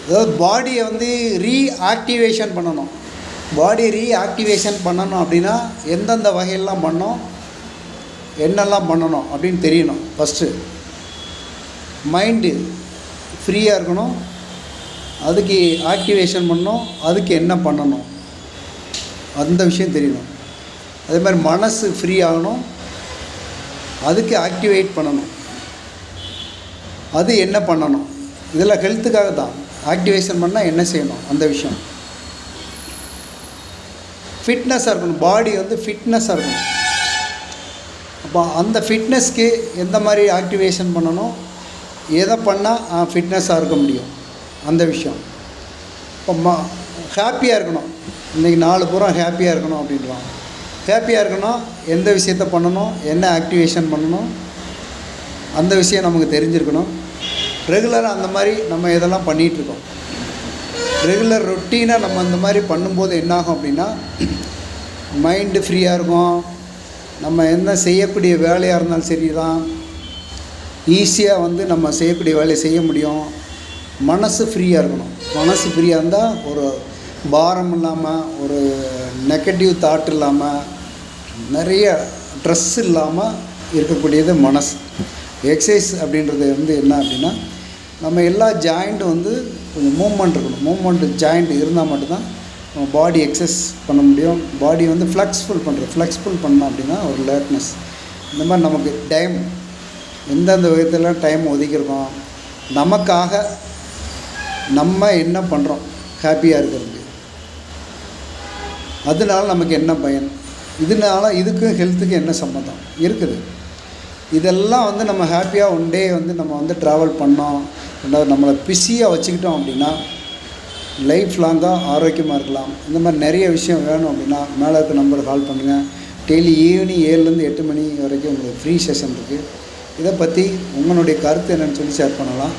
அதாவது பாடியை வந்து ரீஆக்டிவேஷன் பண்ணணும். பாடி ரீஆக்டிவேஷன் பண்ணணும் அப்படின்னா எந்தெந்த வகையெல்லாம் பண்ணோம், என்னெல்லாம் பண்ணணும் அப்படின்னு தெரியணும். ஃபஸ்ட்டு மைண்டு ஃப்ரீயாக இருக்கணும், அதுக்கு ஆக்டிவேஷன் பண்ணணும், அதுக்கு என்ன பண்ணணும் அந்த விஷயம் தெரியணும். அதே மாதிரி மனசு ஃப்ரீ ஆகணும், அதுக்கு ஆக்டிவேட் பண்ணணும், அது என்ன பண்ணணும். இதில் ஹெல்த்துக்காக தான். ஆக்டிவேஷன் பண்ணால் என்ன செய்யணும் அந்த விஷயம். ஃபிட்னஸாக இருக்கணும், பாடி வந்து ஃபிட்னஸாக இருக்கணும். அப்போ அந்த ஃபிட்னஸ்க்கு எந்த மாதிரி ஆக்டிவேஷன் பண்ணணும், எதை பண்ணால் ஃபிட்னஸாக இருக்க முடியும் அந்த விஷயம். இப்போ ஹாப்பியாக இருக்கணும், இன்றைக்கி 4 பூரா ஹாப்பியாக இருக்கணும் அப்படின்றான். ஹாப்பியாக இருக்கணும், எந்த விஷயத்த பண்ணணும், என்ன ஆக்டிவேஷன் பண்ணணும் அந்த விஷயம் நமக்கு தெரிஞ்சிருக்கணும். ரெகுலராக அந்த மாதிரி நம்ம இதெல்லாம் பண்ணிகிட்ருக்கோம். ரெகுலர் ரொட்டீனாக நம்ம அந்த மாதிரி பண்ணும்போது என்னாகும் அப்படின்னா மைண்டு ஃப்ரீயாக இருக்கும். நம்ம என்ன செய்யக்கூடிய வேலையாக இருந்தாலும் சரி தான், ஈஸியாக வந்து நம்ம செய்யக்கூடிய வேலையை செய்ய முடியும். மனசு ஃப்ரீயாக இருக்கணும். மனசு ஃப்ரீயாக இருந்தால் ஒரு பாரம் இல்லாமல், ஒரு நெகட்டிவ் தாட் இல்லாமல், நிறைய ட்ரெஸ் இல்லாமல் இருக்கக்கூடியது மனசு. எக்ஸசைஸ் அப்படின்றது வந்து என்ன அப்படின்னா நம்ம எல்லா ஜாயிண்ட்டும் வந்து கொஞ்சம் மூவ்மெண்ட் இருக்கணும். மூவ்மெண்ட் ஜாயிண்ட் இருந்தால் மட்டும்தான் நம்ம பாடி எக்ஸசைஸ் பண்ண முடியும். பாடி வந்து ஃப்ளெக்ஸ்ஃபுல் பண்ணோம் அப்படின்னா ஒரு லேட்னஸ். இந்த மாதிரி நமக்கு டைம் எந்தெந்த விதத்தில் டைம் ஒதுக்கியிருக்கோம், நமக்காக நம்ம என்ன பண்ணுறோம் ஹாப்பியாக இருக்கிறதுக்கு, அதனால நமக்கு என்ன பயன், இதுக்கும் ஹெல்த்துக்கு என்ன சம்மந்தம் இருக்குது. இதெல்லாம் வந்து நம்ம ஹாப்பியாக ஒன் டே வந்து நம்ம வந்து ட்ராவல் பண்ணோம், ரெண்டாவது நம்மளை பிஸியாக வச்சுக்கிட்டோம் அப்படின்னா லைஃப் லாங்காக ஆரோக்கியமாக இருக்கலாம். இந்த மாதிரி நிறைய விஷயம் வேணும் அப்படின்னா மேலே இருக்க நம்பருக்கு கால் பண்ணுங்கள். டெய்லி ஈவினிங் 7லேருந்து 8 மணி வரைக்கும் உங்களுக்கு ஃப்ரீ செஷன் இருக்குது. இதை பற்றி உங்களுடைய கருத்து என்னென்னு சொல்லி ஷேர் பண்ணலாம்.